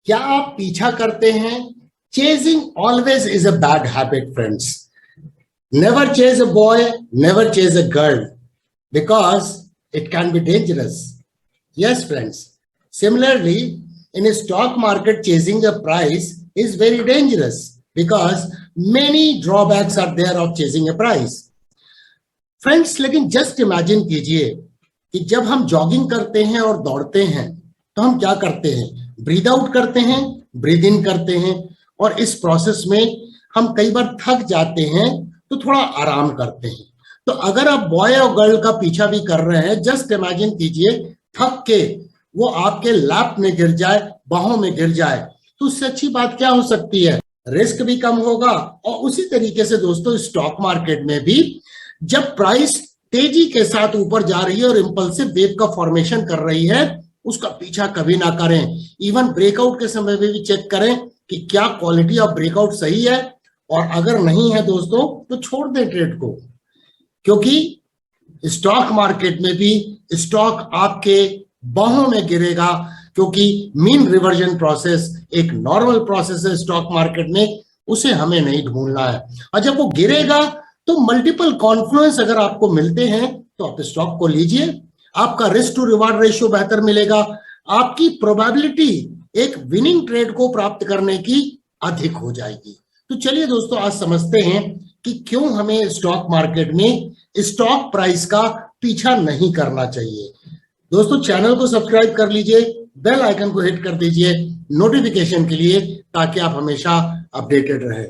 क्या आप पीछा करते हैं? Chasing always is a bad habit friends. Never chase a boy, never chase a girl, because it can be dangerous. Yes, friends. Similarly, in a stock market, chasing a price is very dangerous because many drawbacks are there of chasing a price. Friends, लेकिन just imagine कीजिए कि जब हम jogging करते हैं और दौड़ते हैं तो हम क्या करते हैं? ब्रीद आउट करते हैं, ब्रीद इन करते हैं, और इस प्रोसेस में हम कई बार थक जाते हैं तो थोड़ा आराम करते हैं. तो अगर आप बॉय और गर्ल का पीछा भी कर रहे हैं, जस्ट इमेजिन कीजिए थक के वो आपके लैप में गिर जाए, बाहों में गिर जाए, तो उससे अच्छी बात क्या हो सकती है? रिस्क भी कम होगा. और उसी तरीके से दोस्तों स्टॉक मार्केट में भी जब प्राइस तेजी के साथ ऊपर जा रही है और इंपल्सिव वेव का फॉर्मेशन कर रही है, उसका पीछा कभी ना करें. इवन ब्रेकआउट के समय में भी चेक करें कि क्या क्वालिटी ऑफ ब्रेकआउट सही है, और अगर नहीं है दोस्तों तो छोड़ दें ट्रेड को. क्योंकि स्टॉक मार्केट में भी स्टॉक आपके बाहों में गिरेगा, क्योंकि मीन रिवर्जन प्रोसेस एक नॉर्मल प्रोसेस है स्टॉक मार्केट में, उसे हमें नहीं ढूंढना है. और जब वो गिरेगा तो मल्टीपल कॉन्फ्लुएंस अगर आपको मिलते हैं तो आप स्टॉक को लीजिए. आपका रिस्क टू रिवार्ड रेशियो बेहतर मिलेगा, आपकी प्रोबेबिलिटी एक विनिंग ट्रेड को प्राप्त करने की अधिक हो जाएगी. तो चलिए दोस्तों आज समझते हैं कि क्यों हमें स्टॉक मार्केट में स्टॉक प्राइस का पीछा नहीं करना चाहिए. दोस्तों चैनल को सब्सक्राइब कर लीजिए, बेल आइकन को हिट कर दीजिए नोटिफिकेशन के लिए, ताकि आप हमेशा अपडेटेड रहे.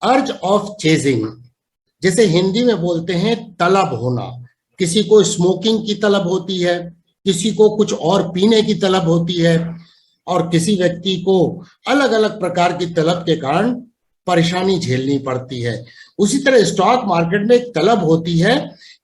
अर्ज ऑफ चेजिंग, जैसे हिंदी में बोलते हैं तलब होना. किसी को स्मोकिंग की तलब होती है, किसी को कुछ और पीने की तलब होती है, और किसी व्यक्ति को अलग अलग प्रकार की तलब के कारण परेशानी झेलनी पड़ती है. उसी तरह स्टॉक मार्केट में एक तलब होती है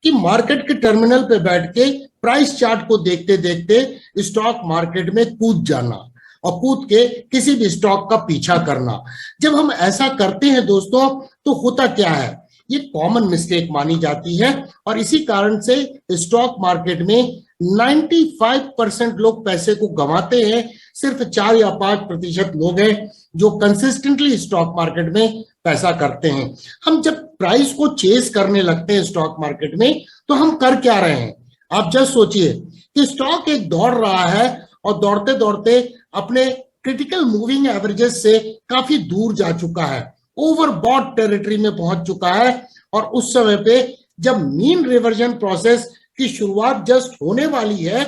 कि मार्केट के टर्मिनल पे बैठ के प्राइस चार्ट को देखते देखते स्टॉक मार्केट में कूद जाना और कूद के किसी भी स्टॉक का पीछा करना. जब हम ऐसा करते हैं दोस्तों तो होता क्या है? ये कॉमन मिस्टेक मानी जाती है, और इसी कारण से स्टॉक मार्केट में 95% लोग पैसे को गंवाते हैं. सिर्फ 4 या 5% लोग हैं जो कंसिस्टेंटली स्टॉक मार्केट में पैसा करते हैं. हम जब प्राइस को चेस करने लगते हैं स्टॉक मार्केट में तो हम कर क्या रहे हैं? आप जस्ट सोचिए कि स्टॉक एक दौड़ रहा है और दौड़ते दौड़ते अपने क्रिटिकल मूविंग एवरेजेस से काफी दूर जा चुका है, ओवरबॉट टेरिटरी में पहुंच चुका है, और उस समय पे जब मीन रिवर्जन प्रोसेस की शुरुआत जस्ट होने वाली है,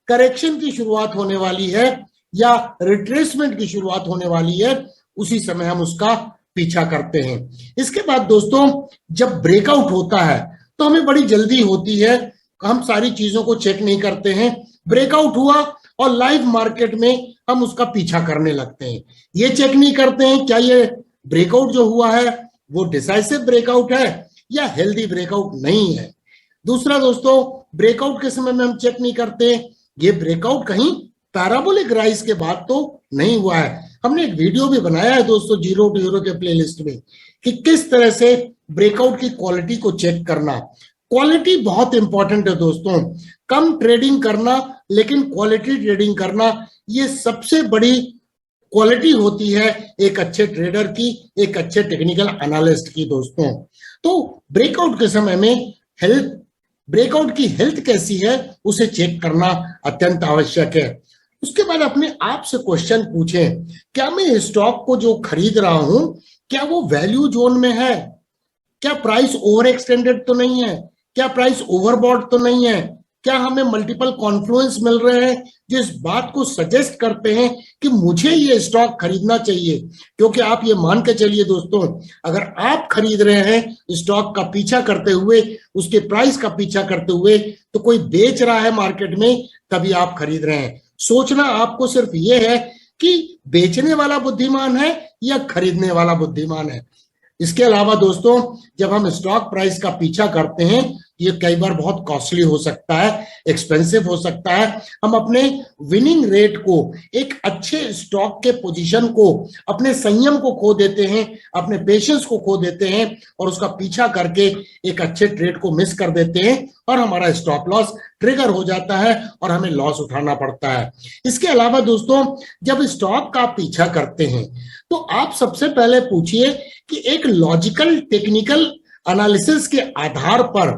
करेक्शन की शुरुआत होने वाली है, या रिट्रेसमेंट की शुरुआत होने वाली है, उसी समय हम उसका पीछा करते हैं. इसके बाद दोस्तों जब ब्रेकआउट होता है तो हमें बड़ी जल्दी होती है, हम सारी चीजों को चेक नहीं करते हैं. ब्रेकआउट हुआ और लाइव मार्केट में हम उसका पीछा करने लगते हैं. ये चेक नहीं करते हैं क्या ये ब्रेकआउट जो हुआ है वो डिसाइसिव ब्रेकआउट है या हेल्दी ब्रेकआउट नहीं है. दूसरा दोस्तों, ब्रेकआउट के समय में हम चेक नहीं करते ये ब्रेकआउट कहीं पैराबोलिक राइज के बाद तो नहीं हुआ है. हमने एक वीडियो भी बनाया है दोस्तों जीरो टू हीरो के प्लेलिस्ट में कि किस तरह से ब्रेकआउट की क्वालिटी को चेक करना. क्वालिटी बहुत इंपॉर्टेंट है दोस्तों. कम ट्रेडिंग करना लेकिन क्वालिटी ट्रेडिंग करना, ये सबसे बड़ी क्वालिटी होती है एक अच्छे ट्रेडर की, एक अच्छे टेक्निकल एनालिस्ट की दोस्तों. तो ब्रेकआउट के समय में ब्रेकआउट की हेल्थ कैसी है उसे चेक करना अत्यंत आवश्यक है. उसके बाद अपने आप से क्वेश्चन पूछें, क्या मैं स्टॉक को जो खरीद रहा हूं क्या वो वैल्यू जोन में है? क्या प्राइस ओवर एक्सटेंडेड तो नहीं है? क्या प्राइस ओवरबॉट तो नहीं है? क्या हमें मल्टीपल कॉन्फ्लुएंस मिल रहे हैं जो इस बात को सजेस्ट करते हैं कि मुझे ये स्टॉक खरीदना चाहिए? क्योंकि आप ये मान के चलिए दोस्तों, अगर आप खरीद रहे हैं स्टॉक का पीछा करते हुए, उसके प्राइस का पीछा करते हुए, तो कोई बेच रहा है मार्केट में तभी आप खरीद रहे हैं. सोचना आपको सिर्फ ये है कि बेचने वाला बुद्धिमान है या खरीदने वाला बुद्धिमान है. इसके अलावा दोस्तों जब हम स्टॉक प्राइस का पीछा करते हैं, ये कई बार बहुत कॉस्टली हो सकता है, एक्सपेंसिव हो सकता है। हम अपने विनिंग रेट को, एक अच्छे स्टॉक के पोजीशन को, अपने संयम को खो देते हैं, अपने पेशेंस को खो देते हैं और उसका पीछा करके एक अच्छे ट्रेड को मिस कर देते हैं और हमारा स्टॉप लॉस ट्रिगर हो जाता है और हमें लॉस उठाना पड़ता है। इसके अलावा दोस्तों, जब स्टॉक का पीछा करते हैं तो आप सबसे पहले पूछिए कि एक लॉजिकल टेक्निकल एनालिसिस के आधार पर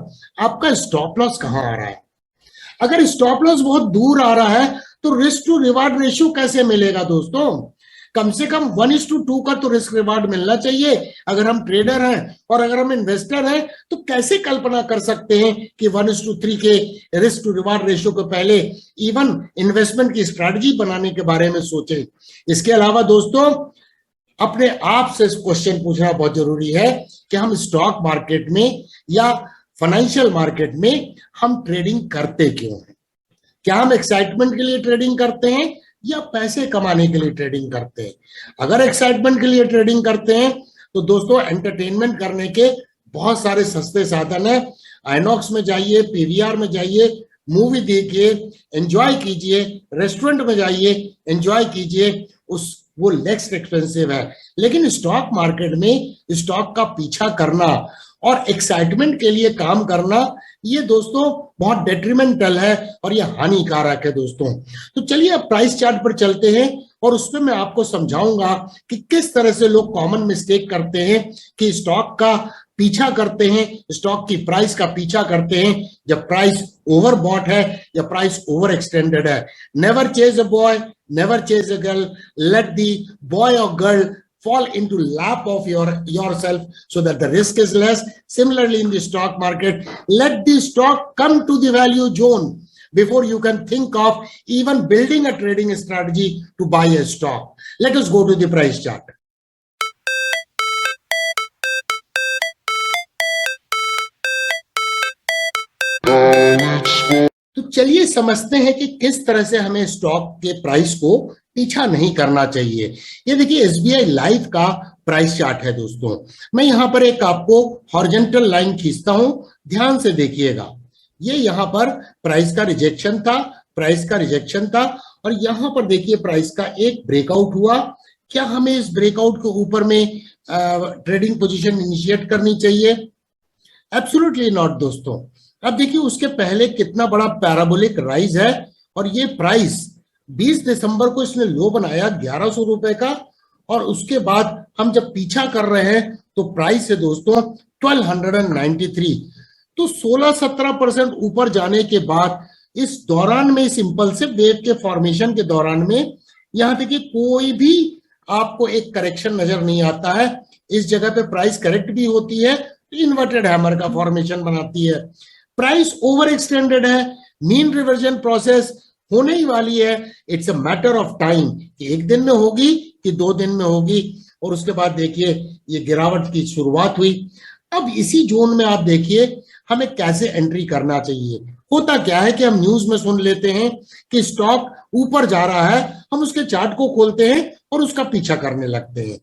आपका स्टॉप लॉस कहां आ रहा है। अगर स्टॉप लॉस बहुत दूर आ रहा है तो रिस्क टू रिवार्ड रेशियो कैसे मिलेगा दोस्तों? कम से कम 1:2 का तो रिस्क रिवार्ड मिलना चाहिए। अगर हम ट्रेडर हैं और अगर हम इन्वेस्टर हैं तो कैसे कल्पना कर सकते हैं कि 1:3 के रिस्क टू रिवार्ड रेशियो को पहले इवन इन्वेस्टमेंट की स्ट्रैटेजी बनाने के बारे में सोचें। इसके अलावा दोस्तों, अपने आप से क्वेश्चन पूछना बहुत जरूरी है कि हम स्टॉक मार्केट में या फाइनेंशियल मार्केट में हम ट्रेडिंग करते क्यों हैं? क्या हम एक्साइटमेंट के लिए ट्रेडिंग करते हैं या पैसे कमाने के लिए ट्रेडिंग करते हैं? अगर एक्साइटमेंट के लिए ट्रेडिंग करते हैं तो दोस्तों, एंटरटेनमेंट करने के बहुत सारे सस्ते साधन है। आइनॉक्स में जाइए, पीवीआर में जाइए, मूवी देखिए, एंजॉय कीजिए, रेस्टोरेंट में जाइए, एंजॉय कीजिए, वो लेस एक्सपेंसिव है। लेकिन स्टॉक मार्केट में स्टॉक का पीछा करना और एक्साइटमेंट के लिए काम करना, ये दोस्तों बहुत डेट्रीमेंटल है और ये हानिकारक है दोस्तों। तो चलिए अब प्राइस चार्ट पर चलते हैं और उसमें मैं आपको समझाऊंगा कि किस तरह से लोग कॉमन मिस्टेक करते हैं कि स्टॉक का पीछा करते हैं, स्टॉक की प्राइस का पीछा करते हैं जब प्राइस ओवर बॉट है या प्राइस ओवर एक्सटेंडेड है। Never chase a boy, never chase a girl, let the boy or girl fall into lap of yourself so that the risk is less. Similarly in the stock market, let the stock come to the value zone before you can think of even building a trading strategy to buy a stock. Let us go to the price chart. तो चलिए समझते हैं कि किस तरह से हमें stock के प्राइस को पीछा नहीं करना चाहिए। ये देखिए एसबीआई लाइफ का प्राइस चार्ट है दोस्तों। मैं यहाँ पर एक आपको हॉरिजॉन्टल लाइन खींचता हूं, ध्यान से देखिएगा। ये यहाँ पर प्राइस का रिजेक्शन था, प्राइस का रिजेक्शन था और यहाँ पर देखिए प्राइस का एक ब्रेकआउट हुआ। क्या हमें इस ब्रेकआउट के ऊपर में ट्रेडिंग पोजीशन इनिशिएट करनी चाहिए? एब्सोल्युटली नॉट दोस्तों। अब देखिए उसके पहले कितना बड़ा पैराबोलिक राइज है और ये प्राइस 20 दिसंबर को इसने लो बनाया 1100 रुपए का और उसके बाद हम जब पीछा कर रहे हैं तो प्राइस है दोस्तों 1293। तो 16-17% ऊपर जाने के बाद इस दौरान में, इस इंपल्सिव वेव के फॉर्मेशन के दौरान में, यहाँ देखिए कोई भी आपको एक करेक्शन नजर नहीं आता है। इस जगह पे प्राइस करेक्ट भी होती है, इन्वर्टेड हैमर का फॉर्मेशन बनाती है। प्राइस ओवर एक्सटेंडेड है, मीन रिवर्जन प्रोसेस होने ही वाली है। It's a matter of time कि एक दिन में होगी कि 2 दिन में होगी। और उसके बाद देखिए ये गिरावट की शुरुआत हुई। अब इसी जोन में आप देखिए हमें कैसे एंट्री करना चाहिए। होता क्या है कि हम न्यूज में सुन लेते हैं कि स्टॉक ऊपर जा रहा है, हम उसके चार्ट को खोलते हैं और उसका पीछा करने लगते हैं,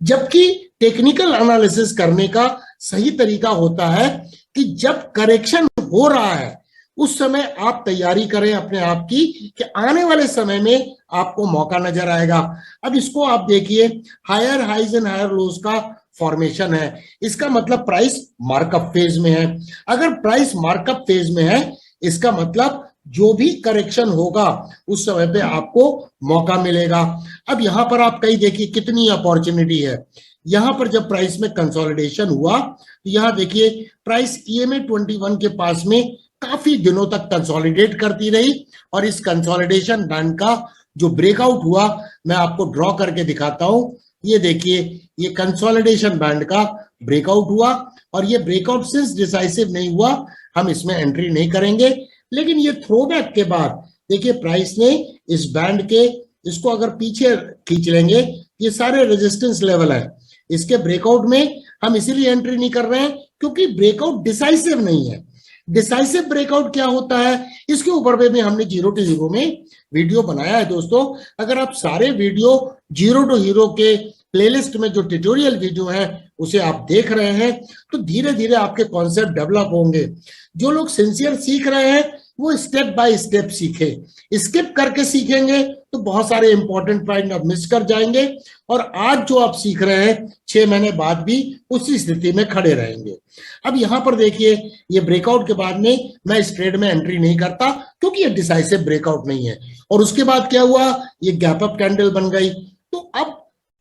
जबकि टेक्निकल एनालिसिस करने का सही तरीका होता है कि जब करेक्शन हो रहा है उस समय आप तैयारी करें अपने आप की कि आने वाले समय में आपको मौका नजर आएगा। अब इसको आप देखिए, higher highs and higher lows का फॉर्मेशन है, इसका मतलब प्राइस मार्कअप फेज में है। अगर प्राइस मार्कअप फेज में है इसका मतलब जो भी करेक्शन होगा उस समय पे आपको मौका मिलेगा। अब यहां पर आप कहीं देखिए कितनी अपॉर्चुनिटी है। यहां पर जब प्राइस में कंसोलिडेशन हुआ तो यहां देखिए प्राइस EMA 21 के पास में काफी दिनों तक कंसोलिडेट करती रही और इस कंसोलिडेशन बैंड का जो ब्रेकआउट हुआ मैं आपको ड्रॉ करके दिखाता हूं। ये देखिए ये कंसोलिडेशन बैंड का ब्रेकआउट हुआ और ये ब्रेकआउट सिंस डिसाइसिव नहीं हुआ हम इसमें एंट्री नहीं करेंगे। लेकिन ये थ्रोबैक के बाद देखिए प्राइस ने इस बैंड के, इसको अगर पीछे खींच लेंगे, ये सारे रेजिस्टेंस लेवल है, इसके ब्रेकआउट में हम इसीलिए एंट्री नहीं कर रहे हैं क्योंकि ब्रेकआउट डिसाइसिव नहीं है। डिसाइसिव ब्रेकआउट क्या होता है इसके ऊपर पे भी हमने 0 to हीरो में वीडियो बनाया है दोस्तों। अगर आप सारे वीडियो 0 to हीरो के प्लेलिस्ट में जो ट्यूटोरियल वीडियो है उसे आप देख रहे हैं, तो धीरे धीरे आपके कॉन्सेप्ट डेवलप होंगे। जो लोग सिंसियर सीख रहे हैं वो स्टेप बाय स्टेप सीखे, स्किप करके सीखेंगे तो बहुत सारे इंपॉर्टेंट पॉइंट आप मिस कर जाएंगे, और आज जो आप सीख रहे हैं 6 महीने बाद भी उसी स्थिति में खड़े रहेंगे। अब यहां पर देखिए, ये ब्रेकआउट के बाद में मैं इस ट्रेड में एंट्री नहीं करता क्योंकि ये डिसाइसिव ब्रेकआउट नहीं है। और उसके बाद क्या हुआ, ये गैप अप कैंडल बन गई, तो अब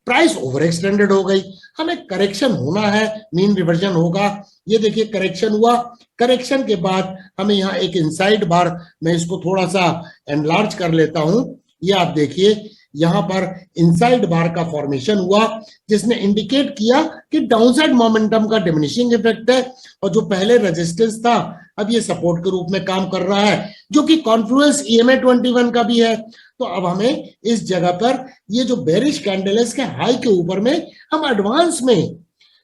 प्राइस ओवर एक्सटेंडेड हो गई, हमें करेक्शन होना है, मीन रिवर्जन होगा। ये देखिए करेक्शन हुआ, करेक्शन के बाद हमें यहाँ एक इनसाइड बार, मैं इसको थोड़ा सा एनलार्ज कर लेता हूं, ये आप देखिए यहां पर इनसाइड बार का फॉर्मेशन हुआ जिसने इंडिकेट किया कि डाउनसाइड मोमेंटम का डिमिनिशिंग इफेक्ट है, और जो पहले रेजिस्टेंस था अब ये सपोर्ट के रूप में काम कर रहा है, जो कि कॉन्फ्लुएंस EMA 21 का भी है। तो अब हमें इस जगह पर ये जो बेरिश कैंडल है इसके हाई के ऊपर में हम एडवांस में,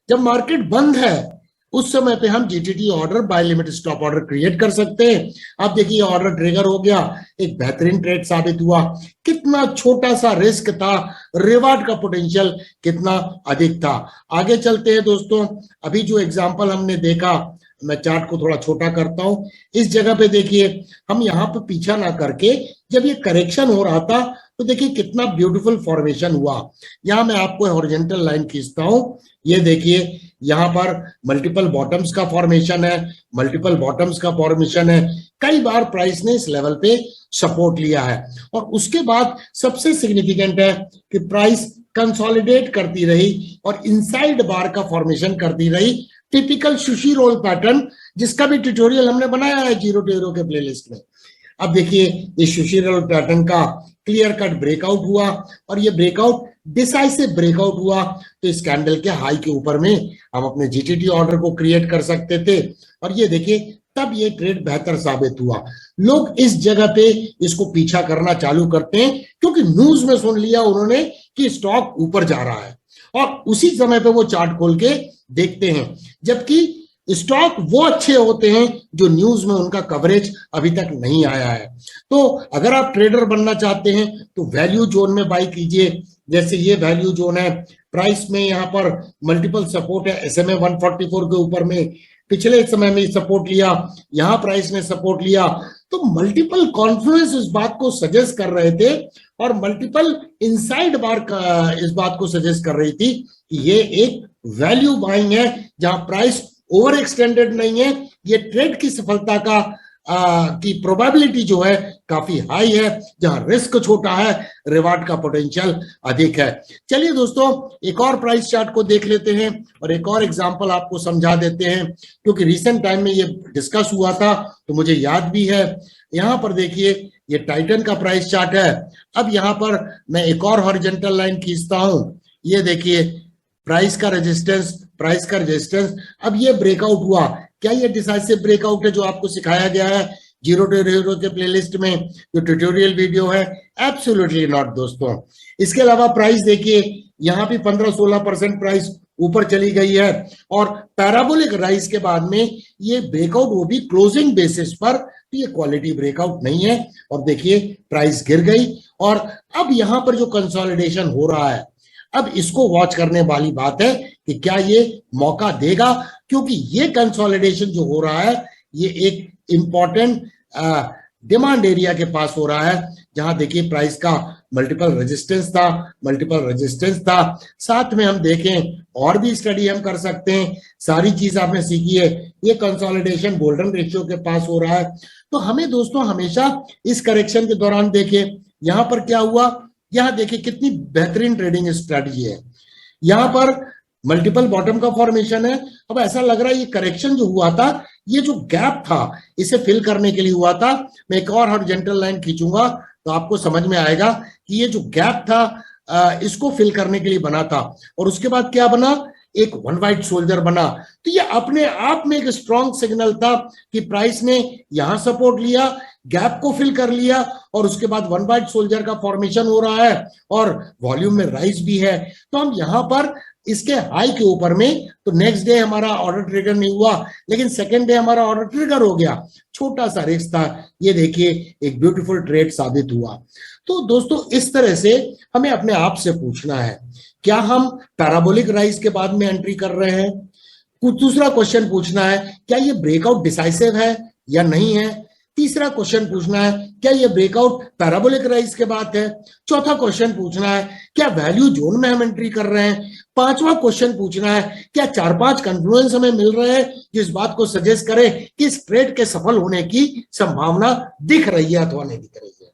जब मार्केट बंद है उस समय पे हम GTT order, buy limit stop order create कर सकते हैं। आप देखिए ऑर्डर ट्रिगर हो गया, एक बेहतरीन ट्रेड साबित हुआ। कितना छोटा सा रिस्क था, रिवार्ड का पोटेंशियल कितना अधिक था। आगे चलते हैं दोस्तों, अभी जो एग्जांपल हमने देखा, मैं चार्ट को थोड़ा छोटा करता हूं, इस जगह पे देखिए हम यहाँ पे पीछा ना करके जब ये करेक्शन हो रहा था तो देखिए कितना ब्यूटीफुल फॉर्मेशन हुआ। यहाँ मैं आपको हॉरिजॉन्टल लाइन खींचता हूं, ये देखिए यहाँ पर मल्टीपल बॉटम्स का फॉर्मेशन है, मल्टीपल बॉटम्स का फॉर्मेशन है, कई बार प्राइस ने इस लेवल पे सपोर्ट लिया है, और उसके बाद सबसे सिग्निफिकेंट है कि प्राइस कंसोलिडेट करती रही और इनसाइड बार का फॉर्मेशन करती रही, टिपिकल सुशी रोल पैटर्न, जिसका भी ट्यूटोरियल हमने बनाया है जीरो टू हीरो के प्लेलिस्ट में। अब देखिए इस सुशी रोल पैटर्न का क्लियर कट ब्रेकआउट हुआ, और ये ब्रेकआउट डिसाइसिव ब्रेकआउट हुआ, तो इस कैंडल के हाई के ऊपर में हम अपने GTT ऑर्डर को क्रिएट कर सकते थे, और ये देखिए तब ये ट्रेड बेहतर साबित हुआ। लोग इस जगह पे इसको पीछा करना चालू करते हैं क्योंकि न्यूज में सुन लिया उन्होंने कि स्टॉक ऊपर जा रहा है, और उसी समय पे वो चार्ट खोल के देखते हैं, जबकि स्टॉक वो अच्छे होते हैं जो न्यूज में उनका कवरेज अभी तक नहीं आया है। तो अगर आप ट्रेडर बनना चाहते हैं तो वैल्यू जोन में बाई कीजिए, जैसे ये वैल्यू जोन है, प्राइस में यहाँ पर मल्टीपल सपोर्ट है, SMA 144 के ऊपर में पिछले समय में सपोर्ट लिया, यहाँ प्राइस ने सपोर्ट लिया, तो मल्टीपल कॉन्फ्लुएंस इस बात को सजेस्ट कर रहे थे, और मल्टीपल इनसाइड बार का इस बात को सजेस्ट कर रही थी कि ये एक वैल्यू बाइंग है जहां प्राइस ओवर एक्सटेंडेड नहीं है। ये ट्रेड की सफलता का की प्रोबेबिलिटी जो है काफी हाई है, जहां रिस्क छोटा है, रिवार्ड का पोटेंशियल अधिक है। चलिए दोस्तों एक और प्राइस चार्ट को देख लेते हैं और एक और एग्जांपल आपको समझा देते हैं, क्योंकि रिसेंट टाइम में ये डिस्कस हुआ था तो मुझे याद भी है। यहाँ पर देखिए ये टाइटन का प्राइस चार्ट है। अब यहाँ पर मैं एक और हॉरिजॉन्टल लाइन खींचता हूं, ये देखिए प्राइस का रेजिस्टेंस, प्राइस का रेजिस्टेंस। अब ये ब्रेकआउट हुआ, क्या ये डिसाइसिव ब्रेकआउट है जो आपको सिखाया गया है जीरो टू हीरो के प्लेलिस्ट में जो ट्यूटोरियल वीडियो है? एब्सोल्युटली नॉट दोस्तों। इसके अलावा प्राइस देखिए यहाँ भी 15-16% प्राइस ऊपर चली गई है, और पैराबोलिक राइज के बाद में ये ब्रेकआउट, वो भी क्लोजिंग बेसिस पर, तो ये क्वालिटी ब्रेकआउट नहीं है, और देखिए प्राइस गिर गई। और अब यहाँ पर जो कंसोलिडेशन हो रहा है, अब इसको वॉच करने वाली बात है कि क्या ये मौका देगा, क्योंकि ये कंसोलिडेशन जो हो रहा है ये एक इंपॉर्टेंट डिमांड एरिया के पास हो रहा है, जहां देखिए प्राइस का मल्टीपल रेजिस्टेंस था। साथ में हम देखें और भी स्टडी हम कर सकते हैं, सारी चीज आपने सीखी है। ये कंसोलिडेशन गोल्डन रेशियो के पास हो रहा है, तो हमें दोस्तों हमेशा इस करेक्शन के दौरान देखें यहाँ पर क्या हुआ। यहाँ देखिए कितनी बेहतरीन ट्रेडिंग स्ट्रेटजी है, यहाँ पर मल्टीपल बॉटम का फॉर्मेशन है। अब ऐसा लग रहा है ये करेक्शन जो हुआ था, ये जो गैप था इसे फिल करने के लिए हुआ था। मैं एक और हॉरिजॉन्टल लाइन खींचूंगा तो आपको समझ में आएगा कि ये जो गैप था इसको फिल करने के लिए बना था, और उसके बाद क्या बना, एक वन वाइट सोल्जर बना। तो ये अपने आप में एक स्ट्रॉन्ग सिग्नल था कि प्राइस ने यहां सपोर्ट लिया, गैप को फिल कर लिया, और उसके बाद वन वाइट सोल्जर का फॉर्मेशन हो रहा है और वॉल्यूम में राइज भी है। तो हम यहाँ पर इसके हाई के ऊपर में, तो नेक्स्ट डे हमारा ऑर्डर ट्रिगर नहीं हुआ, लेकिन सेकेंड डे हमारा ऑर्डर ट्रिगर हो गया। छोटा सा रिस्क था, ये देखिए एक ब्यूटीफुल ट्रेड साबित हुआ। तो दोस्तों इस तरह से हमें अपने आप से पूछना है, क्या हम पैराबोलिक राइज के बाद में एंट्री कर रहे हैं? कुछ दूसरा क्वेश्चन पूछना है, क्या ये ब्रेकआउट डिसाइसिव है या नहीं है? तीसरा क्वेश्चन पूछना है, क्या ये ब्रेकआउट पैराबोलिक राइज के बाद है? चौथा क्वेश्चन पूछना है, क्या वैल्यू जोन में हम एंट्री कर रहे हैं? पांचवा क्वेश्चन पूछना है, क्या 4-5 कन्फ्लुएंस हमें मिल रहे हैं जिस बात को सजेस्ट करे कि इस ट्रेड के सफल होने की संभावना दिख रही है अथवा नहीं दिख रही है।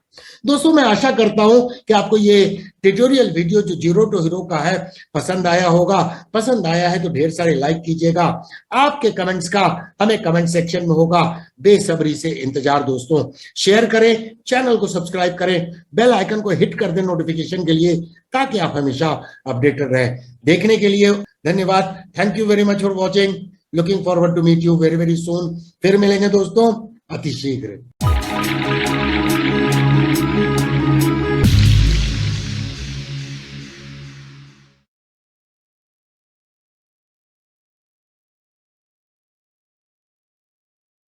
दोस्तों मैं आशा करता हूं कि आपको ये ट्यूटोरियल वीडियो जो जीरो टू हीरो का है पसंद आया होगा। पसंद आया है तो ढेर सारे लाइक कीजिएगा। आपके कमेंट्स का हमें कमेंट सेक्शन में होगा बेसब्री से इंतजार। दोस्तों शेयर करें, चैनल को सब्सक्राइब करें, बेल आइकन को हिट कर दें नोटिफिकेशन के लिए, ताकि आप हमेशा अपडेटेड रहें। देखने के लिए धन्यवाद। Thank you very much for watching. Looking forward to meet you very very soon. फिर मिलेंगे दोस्तों अति शीघ्र।